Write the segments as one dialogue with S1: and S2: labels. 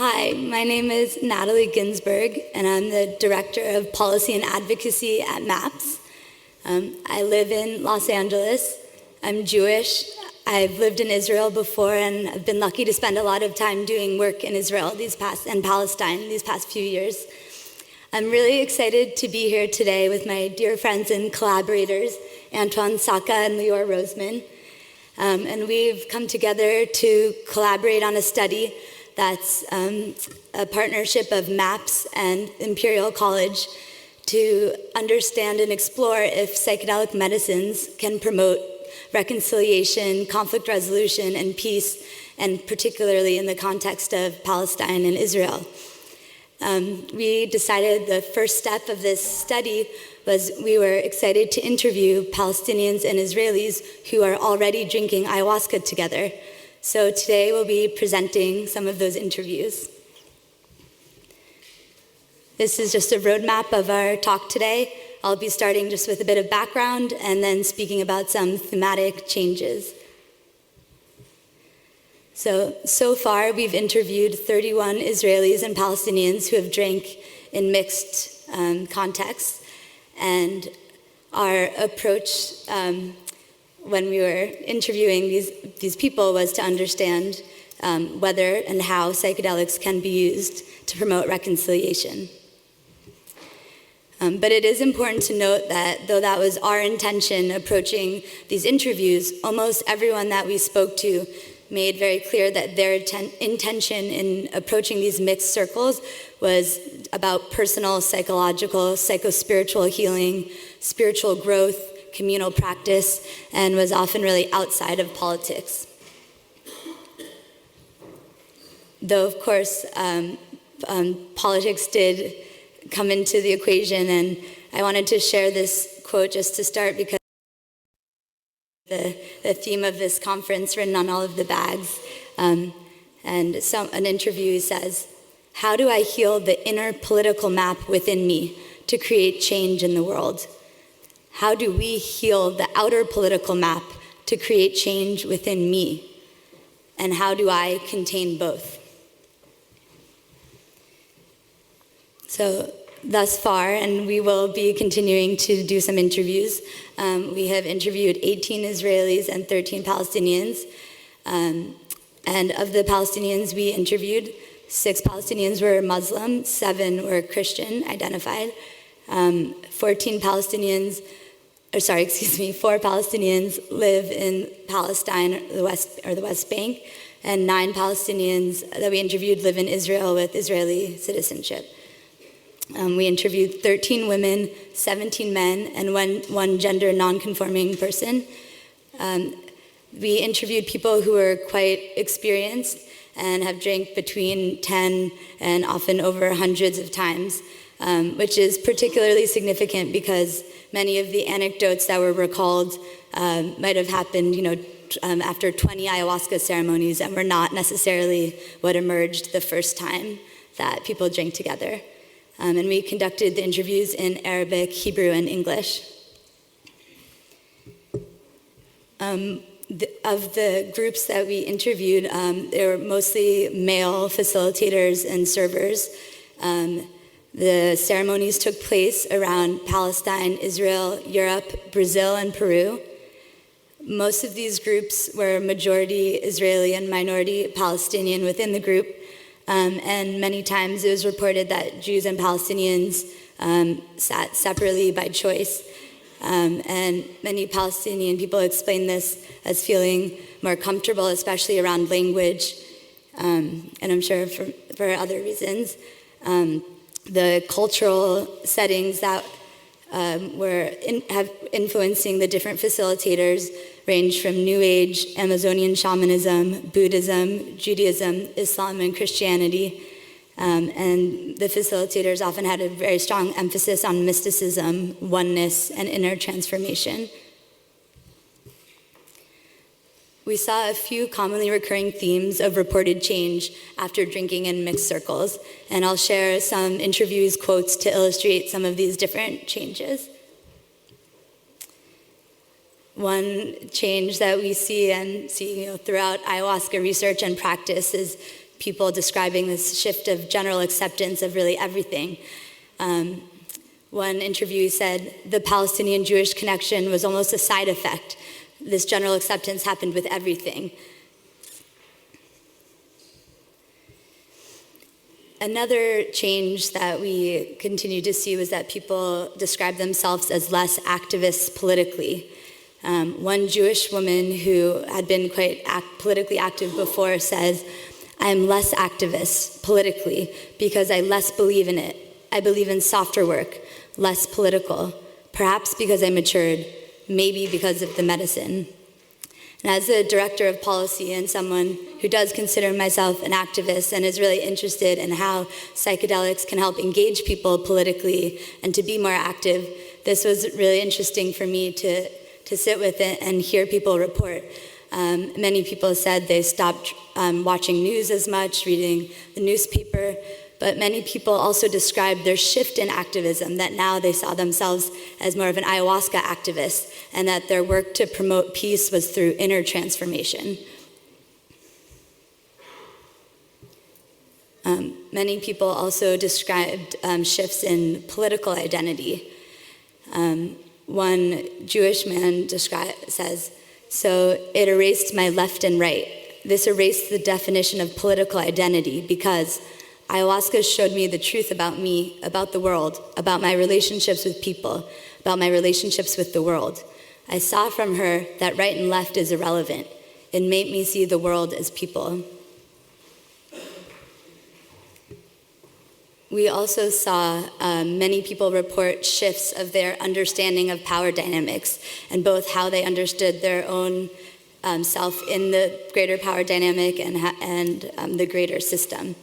S1: Hi, my name is Natalie Ginsberg, and I'm the Director of Policy and Advocacy at MAPS. I live in Los Angeles. I'm Jewish. I've lived in Israel before, and I've been lucky to spend a lot of time doing work in Israel and Palestine these past few years. I'm really excited to be here today with my dear friends and collaborators, Antwan Saca and Leor Roseman. And we've come together to collaborate on a study that's a partnership of MAPS and Imperial College to understand and explore if psychedelic medicines can promote reconciliation, conflict resolution, and peace, and particularly in the context of Palestine and Israel. We decided the first step of this study was we were excited to interview Palestinians and Israelis who are already drinking ayahuasca together. So today we'll be presenting some of those interviews. This is just a roadmap of our talk today. I'll be starting just with a bit of background and then speaking about some thematic changes. So far we've interviewed 31 Israelis and Palestinians who have drank in mixed contexts. And our approach when we were interviewing these people was to understand whether and how psychedelics can be used to promote reconciliation. But it is important to note that though that was our intention approaching these interviews, almost everyone that we spoke to made very clear that their intention in approaching these mixed circles was about personal, psychological, psycho-spiritual healing, spiritual growth, communal practice, and was often really outside of politics. Though, of course, politics did come into the equation, and I wanted to share this quote just to start because the theme of this conference written on all of the bags. And an interviewee says, "How do I heal the inner political map within me to create change in the world? How do we heal the outer political map to create change within me? And how do I contain both?" So thus far, and we will be continuing to do some interviews, we have interviewed 18 Israelis and 13 Palestinians. And of the Palestinians we interviewed, 6 Palestinians were Muslim, 7 were Christian identified, 4 Palestinians live in Palestine, the West Bank, and 9 Palestinians that we interviewed live in Israel with Israeli citizenship. We interviewed 13 women, 17 men, and one gender non-conforming person. We interviewed people who were quite experienced and have drank between 10 and often over hundreds of times, which is particularly significant because many of the anecdotes that were recalled might have happened, after 20 ayahuasca ceremonies and were not necessarily what emerged the first time that people drank together. And we conducted the interviews in Arabic, Hebrew, and English. Of the groups that we interviewed, they were mostly male facilitators and servers. The ceremonies took place around Palestine, Israel, Europe, Brazil, and Peru. Most of these groups were majority Israeli and minority Palestinian within the group. And many times it was reported that Jews and Palestinians sat separately by choice. And many Palestinian people explain this as feeling more comfortable, especially around language, and I'm sure for other reasons. The cultural settings that have influencing the different facilitators range from New Age, Amazonian shamanism, Buddhism, Judaism, Islam, and Christianity. And the facilitators often had a very strong emphasis on mysticism, oneness, and inner transformation. We saw a few commonly recurring themes of reported change after drinking in mixed circles, and I'll share some interviewees' quotes to illustrate some of these different changes. One change that we see throughout ayahuasca research and practice is people describing this shift of general acceptance of really everything. One interviewee said the Palestinian-Jewish connection was almost a side effect. This general acceptance happened with everything. Another change that we continue to see was that people describe themselves as less activists politically. One Jewish woman who had been quite politically active before says, "I'm less activist politically because I less believe in it. I believe in softer work, less political, perhaps because I matured, maybe because of the medicine." And as a director of policy and someone who does consider myself an activist and is really interested in how psychedelics can help engage people politically and to be more active, this was really interesting for me to sit with it and hear people report. Many people said they stopped watching news as much, reading the newspaper, but many people also described their shift in activism, that now they saw themselves as more of an ayahuasca activist, and that their work to promote peace was through inner transformation. Many people also described shifts in political identity. One Jewish man says, "So it erased my left and right. This erased the definition of political identity because ayahuasca showed me the truth about me, about the world, about my relationships with people, about my relationships with the world. I saw from her that right and left is irrelevant. It made me see the world as people." We also saw many people report shifts of their understanding of power dynamics and both how they understood their own self in the greater power dynamic and the greater system.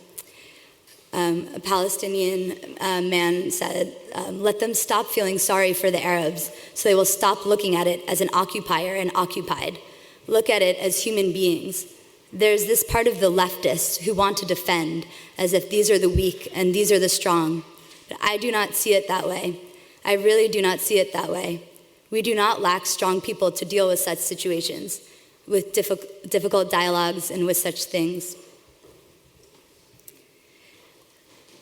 S1: A Palestinian man said, "Let them stop feeling sorry for the Arabs so they will stop looking at it as an occupier and occupied. Look at it as human beings. There's this part of the leftists who want to defend as if these are the weak and these are the strong. But I do not see it that way. I really do not see it that way. We do not lack strong people to deal with such situations, with difficult dialogues and with such things."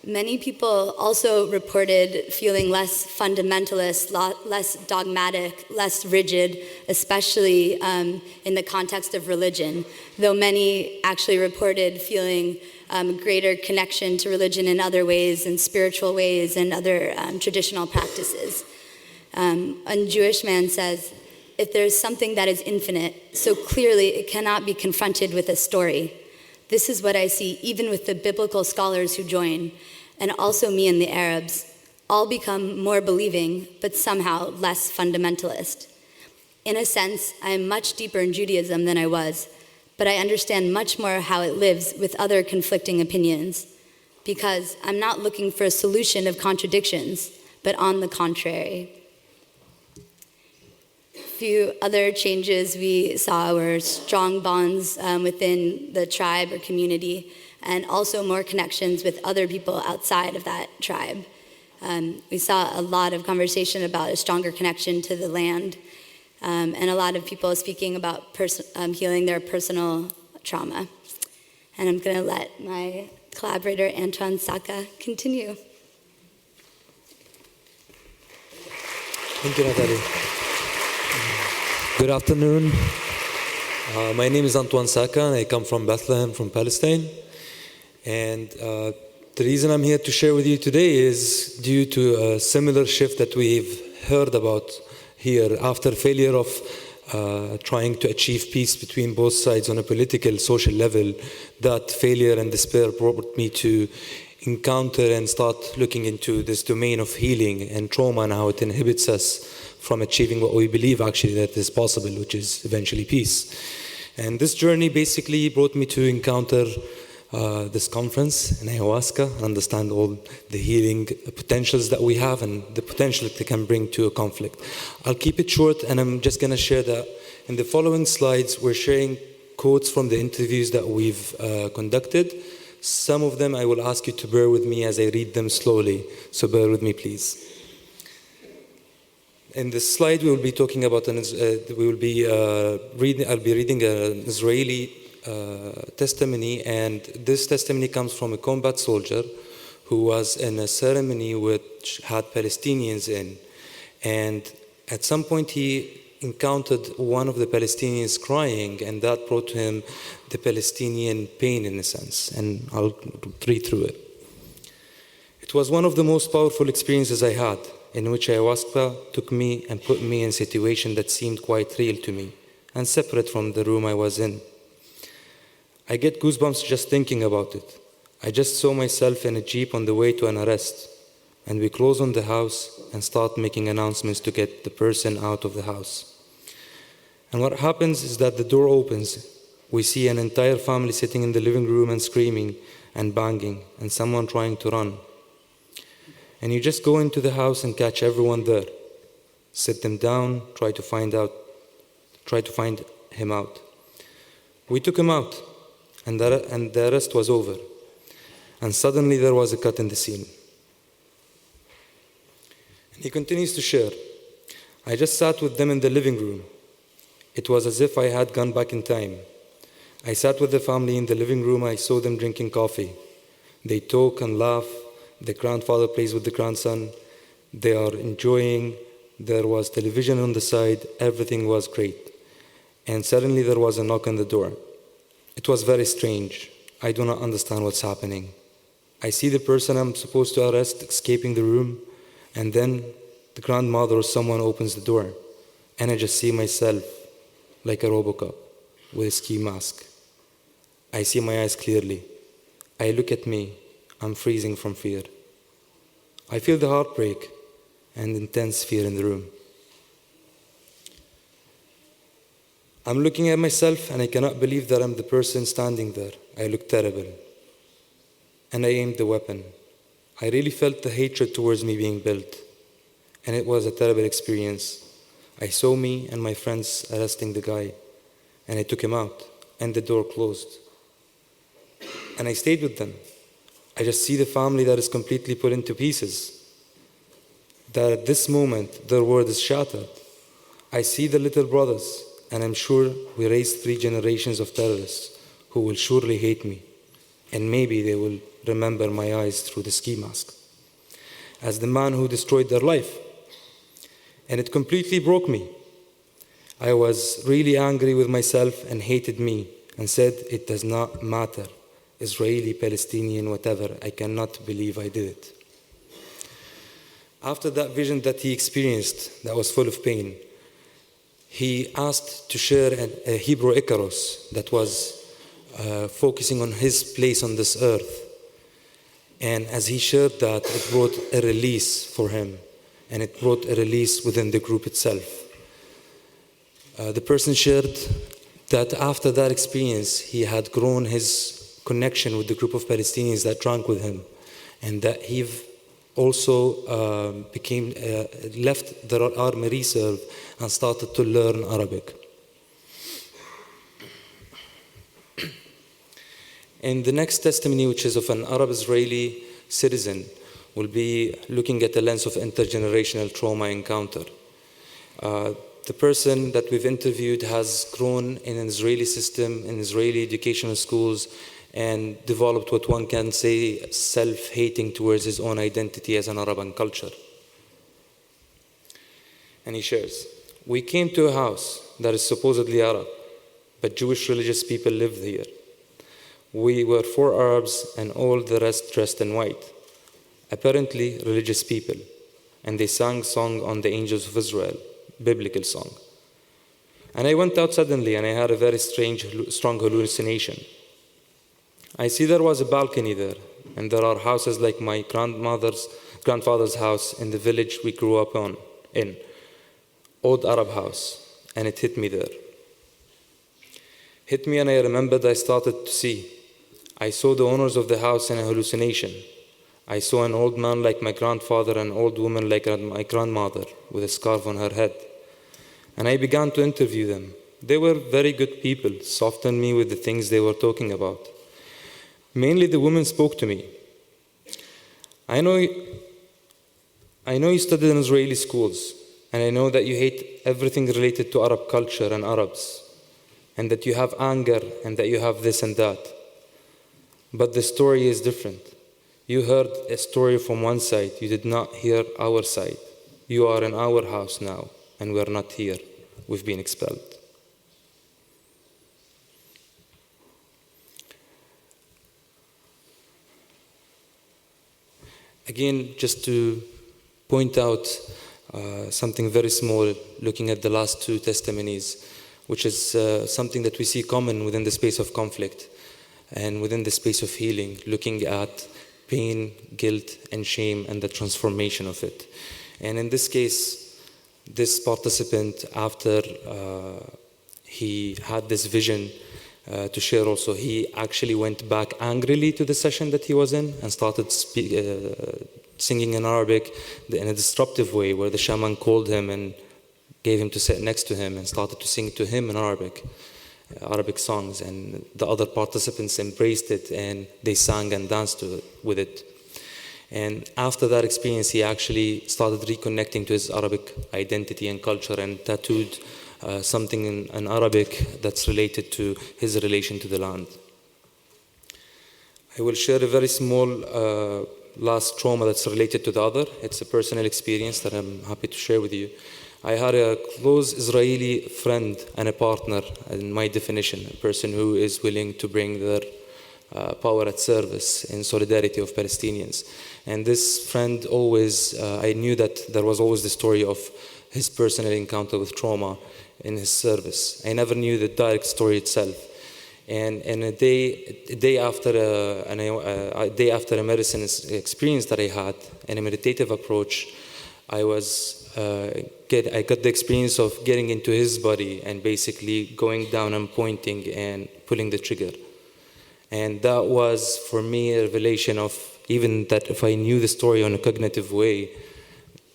S1: Many people also reported feeling less fundamentalist, less dogmatic, less rigid, especially in the context of religion, though many actually reported feeling greater connection to religion in other ways, in spiritual ways, and other traditional practices. A Jewish man says, "If there's something that is infinite, so clearly it cannot be confronted with a story. This is what I see even with the biblical scholars who join, and also me and the Arabs, all become more believing, but somehow less fundamentalist. In a sense, I am much deeper in Judaism than I was, but I understand much more how it lives with other conflicting opinions, because I'm not looking for a solution of contradictions, but on the contrary." Few other changes we saw were strong bonds within the tribe or community, and also more connections with other people outside of that tribe. We saw a lot of conversation about a stronger connection to the land, and a lot of people speaking about healing their personal trauma. And I'm going to let my collaborator, Antwan Saca, continue.
S2: Thank you, Natalie. Good afternoon. My name is Antwan Saca, and I come from Bethlehem, from Palestine. And the reason I'm here to share with you today is due to a similar shift that we've heard about here after failure of trying to achieve peace between both sides on a political, social level. That failure and despair brought me to encounter and start looking into this domain of healing and trauma and how it inhibits us from achieving what we believe actually that is possible, which is eventually peace. And this journey basically brought me to encounter this conference in ayahuasca, understand all the healing potentials that we have and the potential that they can bring to a conflict. I'll keep it short, and I'm just going to share that in the following slides. We're sharing quotes from the interviews that we've conducted. Some of them I will ask you to bear with me as I read them slowly, so bear with me, please. In this slide, we will be talking about I'll be reading an Israeli testimony, and this testimony comes from a combat soldier who was in a ceremony which had Palestinians in. And at some point he encountered one of the Palestinians crying, and that brought to him the Palestinian pain in a sense. And I'll read through it. It was one of the most powerful experiences I had, in which ayahuasca took me and put me in a situation that seemed quite real to me and separate from the room I was in. I get goosebumps just thinking about it. I just saw myself in a jeep on the way to an arrest, and we close on the house and start making announcements to get the person out of the house. And what happens is that the door opens. We see an entire family sitting in the living room and screaming and banging, and someone trying to run. And you just go into the house and catch everyone there, sit them down, try to find him out. We took him out, and the arrest was over. And suddenly there was a cut in the scene. And he continues to share. I just sat with them in the living room. It was as if I had gone back in time. I sat with the family in the living room. I saw them drinking coffee. They talk and laugh. The grandfather plays with the grandson. They are enjoying. There was television on the side. Everything was great. And suddenly there was a knock on the door. It was very strange. I do not understand what's happening. I see the person I'm supposed to arrest escaping the room, and then the grandmother or someone opens the door, and I just see myself like a Robocop with a ski mask. I see my eyes clearly. I look at me. I'm freezing from fear. I feel the heartbreak and intense fear in the room. I'm looking at myself and I cannot believe that I'm the person standing there. I look terrible. And I aimed the weapon. I really felt the hatred towards me being built. And it was a terrible experience. I saw me and my friends arresting the guy, and I took him out, and the door closed. And I stayed with them. I just see the family that is completely put into pieces. That at this moment, their world is shattered. I see the little brothers, and I'm sure we raised 3 generations of terrorists who will surely hate me, and maybe they will remember my eyes through the ski mask as the man who destroyed their life. And it completely broke me. I was really angry with myself and hated me and said, it does not matter, Israeli, Palestinian, whatever, I cannot believe I did it. After that vision that he experienced, that was full of pain, he asked to share a Hebrew Icarus that was focusing on his place on this earth. And as he shared that, it brought a release for him. And it brought a release within the group itself. The person shared that after that experience, he had grown his connection with the group of Palestinians that drank with him, and that he also left the army reserve and started to learn Arabic. And the next testimony, which is of an Arab-Israeli citizen, will be looking at the lens of intergenerational trauma encounter. The person that we've interviewed has grown in an Israeli system, in Israeli educational schools, and developed what one can say self-hating towards his own identity as an Arab and culture. And he shares, we came to a house that is supposedly Arab, but Jewish religious people lived here. We were 4 Arabs and all the rest dressed in white. Apparently religious people, and they sang song on the angels of Israel, biblical song. And I went out suddenly and I had a very strong hallucination. I see there was a balcony there, and there are houses like my grandfather's house in the village we grew up in, old Arab house, and it hit me there. Hit me and I remembered I started to see. I saw the owners of the house in a hallucination. I saw an old man like my grandfather, an old woman like my grandmother with a scarf on her head. And I began to interview them. They were very good people, softened me with the things they were talking about. Mainly the women spoke to me. I know you studied in Israeli schools, and I know that you hate everything related to Arab culture and Arabs. and that you have anger, and that you have this and that. But the story is different. You heard a story from one side, you did not hear our side. You are in our house now, and we are not here. We've been expelled. Again, just to point out something very small, looking at the last two testimonies, which is something that we see common within the space of conflict and within the space of healing, looking at pain, guilt, and shame, and the transformation of it. And in this case, this participant, after he had this vision to share also, he actually went back angrily to the session that he was in and started singing in Arabic in a disruptive way, where the shaman called him and gave him to sit next to him and started to sing to him in Arabic songs, and the other participants embraced it and they sang and danced with it. And after that experience, he actually started reconnecting to his Arabic identity and culture and tattooed something in Arabic that's related to his relation to the land. I will share a very small last trauma that's related to the other. It's a personal experience that I'm happy to share with you. I had a close Israeli friend and a partner, in my definition, a person who is willing to bring their power at service in solidarity of Palestinians. And this friend always, I knew that there was always the story of his personal encounter with trauma in his service. I never knew the direct story itself. And a day after a medicine experience that I had, in a meditative approach, I got the experience of getting into his body and basically going down and pointing and pulling the trigger. And that was, for me, a revelation of, even that if I knew the story on a cognitive way,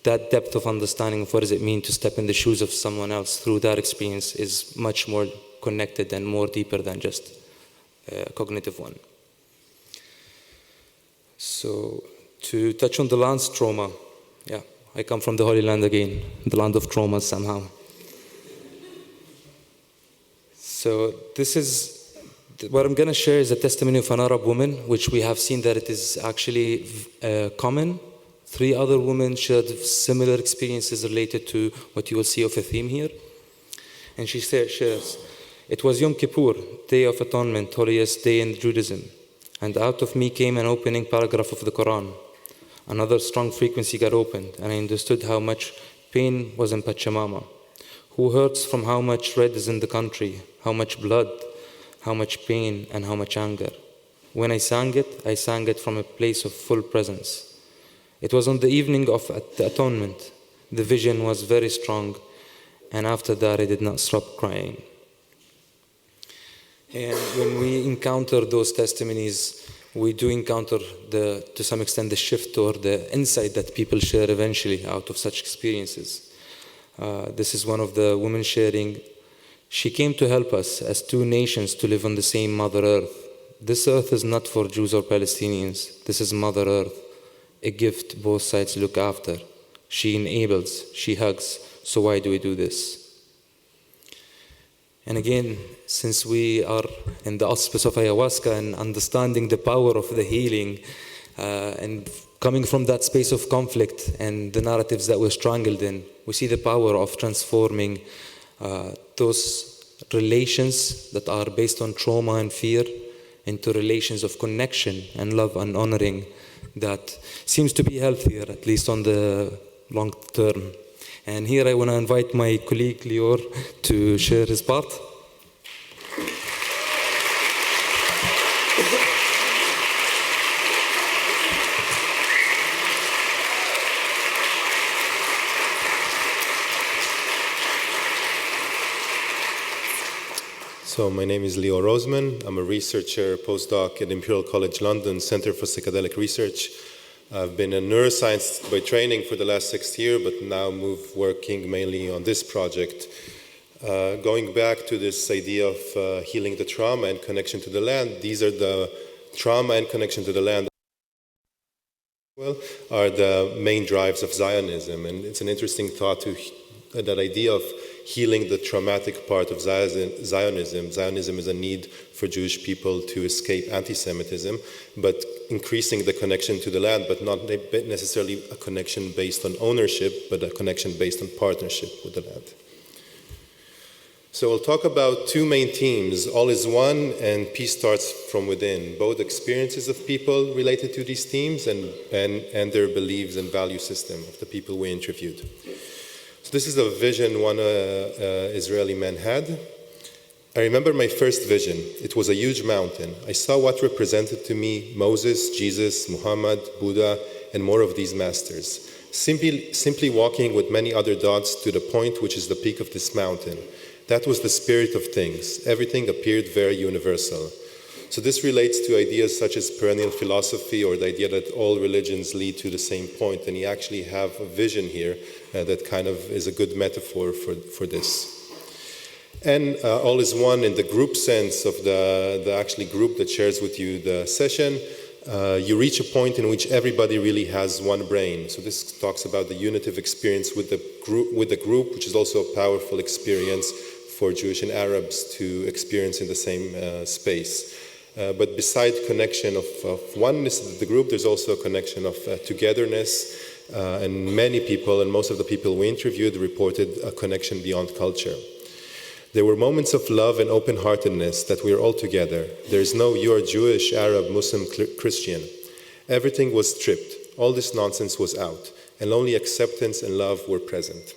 S2: that depth of understanding of what does it mean to step in the shoes of someone else through that experience is much more connected and more deeper than just a cognitive one. So, to touch on the land's trauma, I come from the Holy Land again, the land of traumas somehow. So this is, what I'm going to share is a testimony of an Arab woman, which we have seen that it is actually common. 3 other women shared similar experiences related to what you will see of a theme here. And she shares, "It was Yom Kippur, Day of Atonement, holiest day in Judaism. And out of me came an opening paragraph of the Quran. Another strong frequency got opened, and I understood how much pain was in Pachamama. Who hurts from how much red is in the country, how much blood, how much pain, and how much anger. When I sang it from a place of full presence. It was on the evening of the atonement. The vision was very strong, and after that I did not stop crying." And when we encounter those testimonies, we do encounter, to some extent, the shift or the insight that people share eventually out of such experiences. This is one of the women sharing, "She came to help us as 2 nations to live on the same Mother Earth. This earth is not for Jews or Palestinians. This is Mother Earth, a gift both sides look after. She enables, she hugs, so why do we do this?" And again, since we are in the auspice of ayahuasca and understanding the power of the healing, and coming from that space of conflict and the narratives that we're strangled in, we see the power of transforming those relations that are based on trauma and fear into relations of connection and love and honoring that seems to be healthier, at least on the long term. And here I want to invite my colleague Leor to share his part.
S3: So my name is Leor Roseman. I'm a researcher, postdoc at Imperial College London, Center for Psychedelic Research. I've been a neuroscientist by training for the last 6 years, but now working mainly on this project. Going back to this idea of healing the trauma and connection to the land, these are the trauma and connection to the land are the main drives of Zionism. And it's an interesting thought to that idea of healing the traumatic part of Zionism. Zionism is a need for Jewish people to escape anti-Semitism, but increasing the connection to the land, but not necessarily a connection based on ownership, but a connection based on partnership with the land. So we'll talk about two main themes, all is one and peace starts from within, both experiences of people related to these themes and their beliefs and value system of the people we interviewed. So this is a vision one Israeli man had. I remember my first vision. It was a huge mountain. I saw what represented to me Moses, Jesus, Muhammad, Buddha, and more of these masters. Simply walking with many other dots to the point which is the peak of this mountain. That was the spirit of things. Everything appeared very universal. So this relates to ideas such as perennial philosophy or the idea that all religions lead to the same point. And you actually have a vision here that kind of is a good metaphor for this. And all is one in the group sense of the actually group that shares with you the session. You reach a point in which everybody really has one brain. So this talks about the unitive experience with the group, which is also a powerful experience for Jewish and Arabs to experience in the same space. But beside connection of oneness of the group, there's also a connection of togetherness. And many people, and most of the people we interviewed, reported a connection beyond culture. There were moments of love and open-heartedness that we are all together. There is no you're Jewish, Arab, Muslim, Christian. Everything was stripped. All this nonsense was out. And only acceptance and love were present.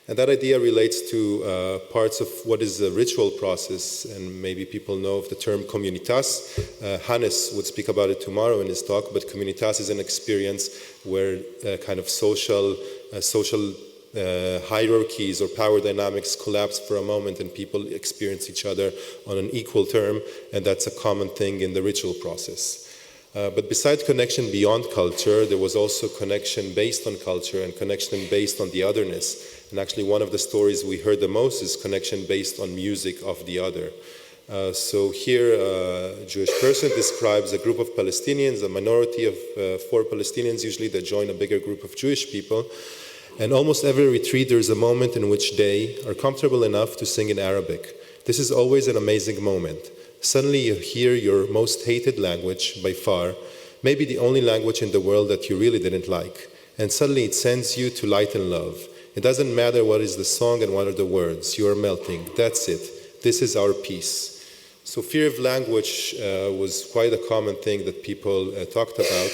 S3: And that idea relates to parts of what is a ritual process, and maybe people know of the term communitas. Hannes would speak about it tomorrow in his talk, but communitas is an experience where kind of social hierarchies or power dynamics collapse for a moment and people experience each other on an equal term, and that's a common thing in the ritual process. But besides connection beyond culture, there was also connection based on culture and connection based on the otherness. And actually one of the stories we heard the most is connection based on music of the other. So here a Jewish person describes a group of Palestinians, a minority of 4 Palestinians usually that join a bigger group of Jewish people. And almost every retreat there is a moment in which they are comfortable enough to sing in Arabic. This is always an amazing moment. Suddenly you hear your most hated language by far, maybe the only language in the world that you really didn't like. And suddenly it sends you to light and love. It doesn't matter what is the song and what are the words. You are melting. That's it. This is our peace. So fear of language was quite a common thing that people talked about.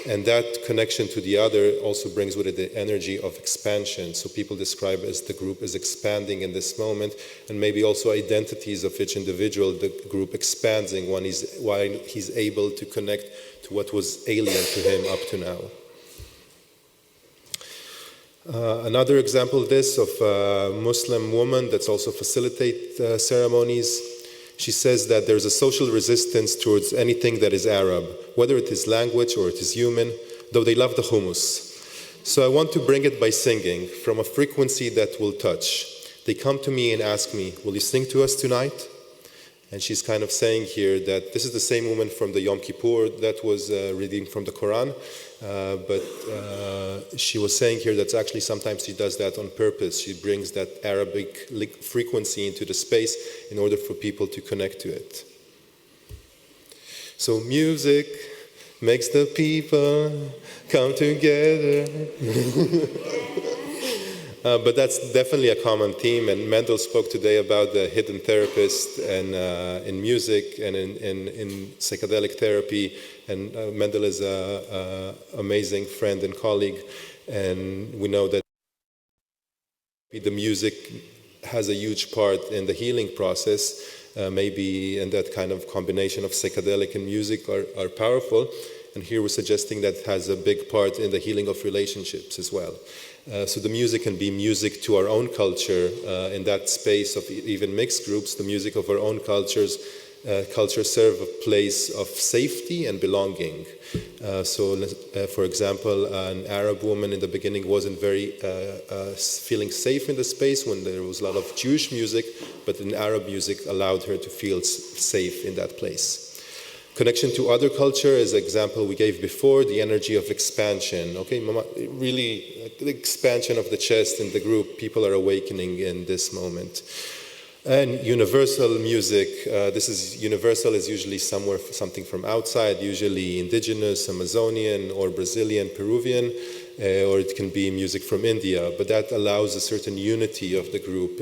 S3: And that connection to the other also brings with it the energy of expansion. So people describe as the group is expanding in this moment, and maybe also identities of each individual, the group expanding while he's able to connect to what was alien to him up to now. Another example of this, of a Muslim woman that's also facilitate ceremonies. She says that there's a social resistance towards anything that is Arab, whether it is language or it is human, though they love the hummus. So I want to bring it by singing from a frequency that will touch. They come to me and ask me, will you sing to us tonight? And she's kind of saying here that this is the same woman from the Yom Kippur that was reading from the Quran, but she was saying here that actually sometimes she does that on purpose. She brings that Arabic frequency into the space in order for people to connect to it. So music makes the people come together. But that's definitely a common theme, and Mendel spoke today about the hidden therapist and in music and in psychedelic therapy, and Mendel is an amazing friend and colleague, and we know that the music has a huge part in the healing process, maybe, and that kind of combination of psychedelic and music are powerful, and here we're suggesting that has a big part in the healing of relationships as well. So the music can be music to our own culture in that space of even mixed groups. The music of our own cultures serve a place of safety and belonging. For example, an Arab woman in the beginning wasn't very feeling safe in the space when there was a lot of Jewish music, but an Arab music allowed her to feel safe in that place. Connection to other culture is an example we gave before, the energy of expansion. Okay, really the expansion of the chest in the group. People are awakening in this moment. And universal music, universal is usually something from outside, usually indigenous, Amazonian, or Brazilian, Peruvian, or it can be music from India, but that allows a certain unity of the group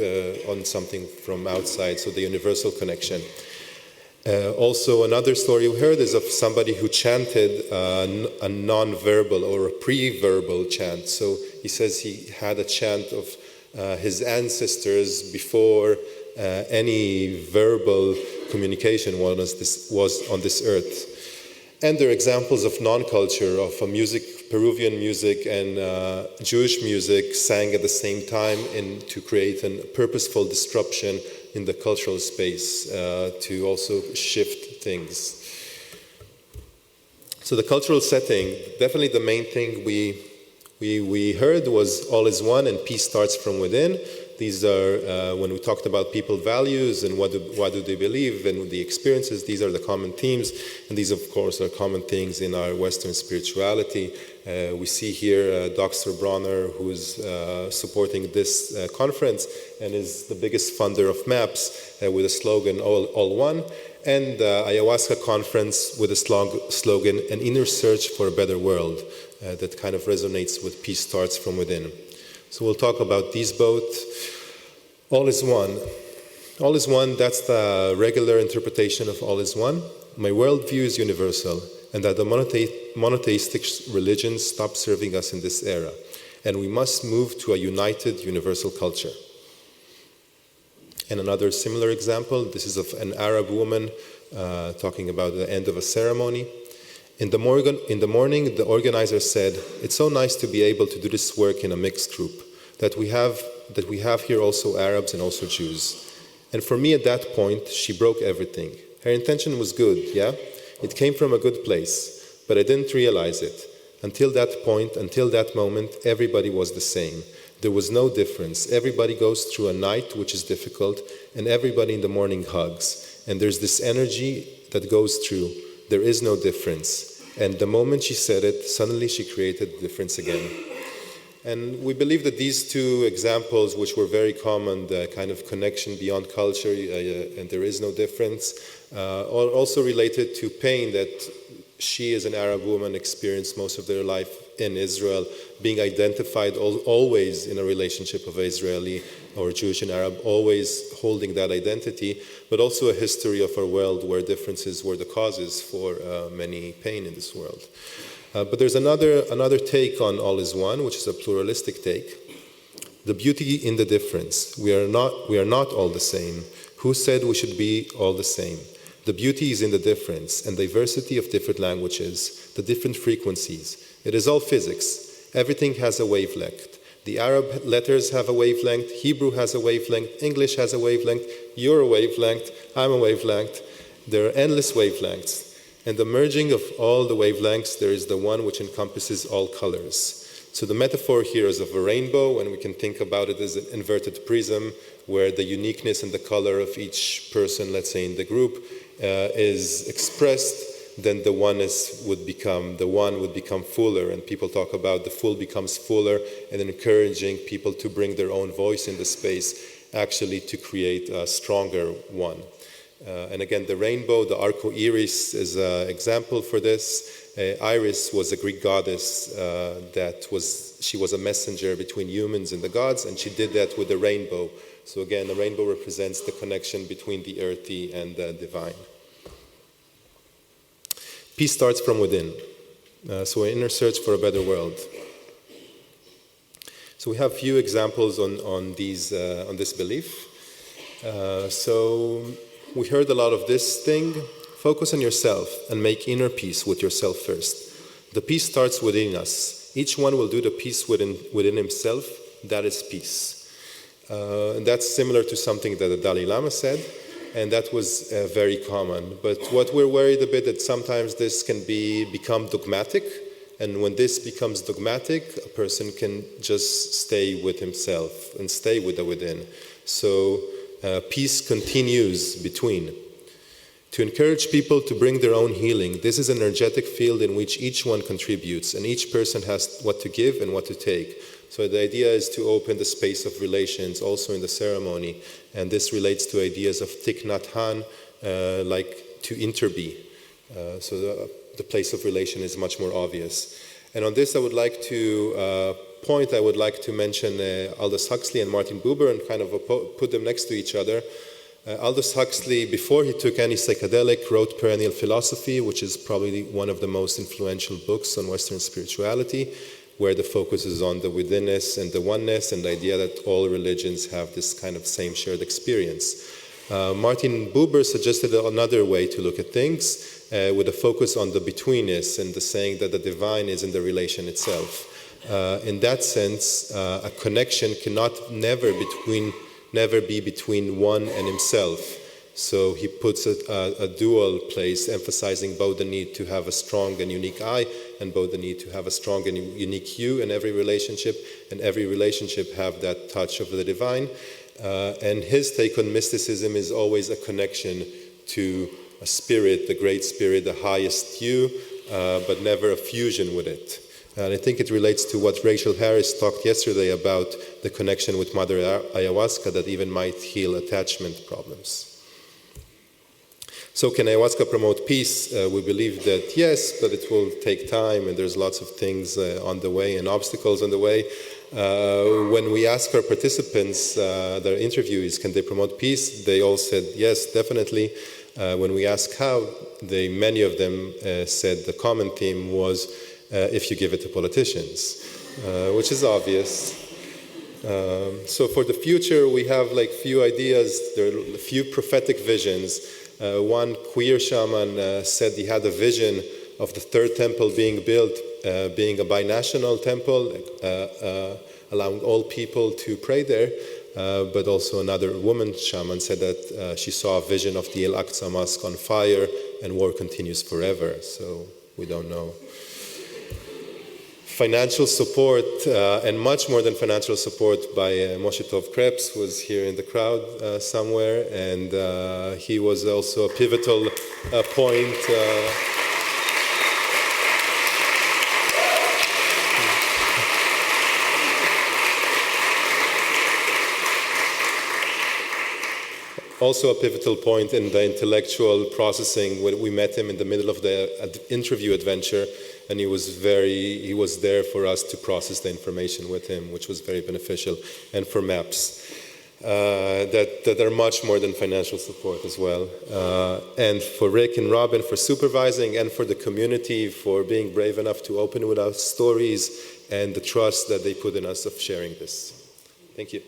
S3: on something from outside, so the universal connection. Also, another story we heard is of somebody who chanted a non-verbal or a pre-verbal chant. So he says he had a chant of his ancestors before any verbal communication was on this earth. And there are examples of non-culture, of Peruvian music and Jewish music sang at the same time to create a purposeful disruption in the cultural space to also shift things. So the cultural setting, definitely the main thing we heard was all is one and peace starts from within. These are, when we talked about people values and what do they believe and the experiences, these are the common themes. And these, of course, are common things in our Western spirituality. We see here Dr. Bronner, who's supporting this conference and is the biggest funder of MAPS with a slogan, all one. And the Ayahuasca Conference with a slogan, an inner search for a better world, that kind of resonates with peace starts from within. So we'll talk about these both. All is one. All is one, that's the regular interpretation of all is one. My worldview is universal, and that the monotheistic religions stop serving us in this era. And we must move to a united universal culture. And another similar example, this is of an Arab woman talking about the end of a ceremony. In the morning, the organizer said, "It's so nice to be able to do this work in a mixed group, that we have here also Arabs and also Jews." And for me at that point, she broke everything. Her intention was good, yeah? It came from a good place, but I didn't realize it. Until that point, until that moment, everybody was the same. There was no difference. Everybody goes through a night which is difficult, and everybody in the morning hugs. And there's this energy that goes through. There is no difference. And the moment she said it, suddenly she created the difference again. And we believe that these two examples, which were very common, the kind of connection beyond culture, and there is no difference, are also related to pain that she, as an Arab woman, experienced most of their life in Israel, being identified always in a relationship of Israeli or Jewish and Arab, always holding that identity, but also a history of our world where differences were the causes for many pain in this world. But there's another take on all is one, which is a pluralistic take. The beauty in the difference. We are not all the same. Who said we should be all the same? The beauty is in the difference and diversity of different languages, the different frequencies. It is all physics. Everything has a wavelength. The Arab letters have a wavelength, Hebrew has a wavelength, English has a wavelength, you're a wavelength, I'm a wavelength. There are endless wavelengths. And the merging of all the wavelengths, there is the one which encompasses all colors. So the metaphor here is of a rainbow, and we can think about it as an inverted prism, where the uniqueness and the color of each person, let's say in the group, is expressed. Then the one would become fuller, and people talk about the full becomes fuller, and encouraging people to bring their own voice in the space, actually to create a stronger one. And again, the rainbow, the arco-iris is an example for this. Iris was a Greek goddess she was a messenger between humans and the gods, and she did that with the rainbow. So again, the rainbow represents the connection between the earthy and the divine. Peace starts from within. So an inner search for a better world. So we have a few examples on this belief. So we heard a lot of this thing. Focus on yourself and make inner peace with yourself first. The peace starts within us. Each one will do the peace within himself. That is peace. And that's similar to something that the Dalai Lama said. And that was very common. But what we're worried a bit that sometimes this can become dogmatic. And when this becomes dogmatic, a person can just stay with himself and stay with the within. So peace continues between. to encourage people to bring their own healing. This is an energetic field in which each one contributes, and each person has what to give and what to take. So the idea is to open the space of relations also in the ceremony, and this relates to ideas of Thich Nhat Hanh, like to interbe. So the place of relation is much more obvious. And on this I would like to I would like to mention Aldous Huxley and Martin Buber and kind of put them next to each other. Aldous Huxley, before he took any psychedelic, wrote Perennial Philosophy, which is probably one of the most influential books on Western spirituality, where the focus is on the withinness and the oneness and the idea that all religions have this kind of same shared experience. Martin Buber suggested another way to look at things, with a focus on the betweenness and the saying that the divine is in the relation itself. In that sense, a connection cannot never be between one and himself. So he puts a dual place, emphasizing both the need to have a strong and unique I, and both the need to have a strong and unique you in every relationship, and every relationship have that touch of the divine. And his take on mysticism is always a connection to a spirit, the great spirit, the highest you, but never a fusion with it. And I think it relates to what Rachel Harris talked yesterday about the connection with Mother Ayahuasca that even might heal attachment problems. So can ayahuasca promote peace? We believe that yes, but it will take time and there's lots of things on the way and obstacles on the way. When we ask our participants, their interviewees, can they promote peace? They all said yes, definitely. When we ask how, many of them said the common theme was if you give it to politicians, which is obvious. So for the future, we have like few ideas. There are a few prophetic visions. One queer shaman said he had a vision of the third temple being built, being a binational temple, allowing all people to pray there. But also another woman shaman said that she saw a vision of the Al-Aqsa Mosque on fire and war continues forever. So we don't know. Financial support, and much more than financial support, by Moshe Tov Krebs was here in the crowd somewhere, and he was also a pivotal point. Also a pivotal point in the intellectual processing. When we met him in the middle of the interview adventure, and he was there for us to process the information with him, which was very beneficial, and for MAPS. That are much more than financial support as well. And for Rick and Robin for supervising, and for the community for being brave enough to open with our stories, and the trust that they put in us of sharing this. Thank you.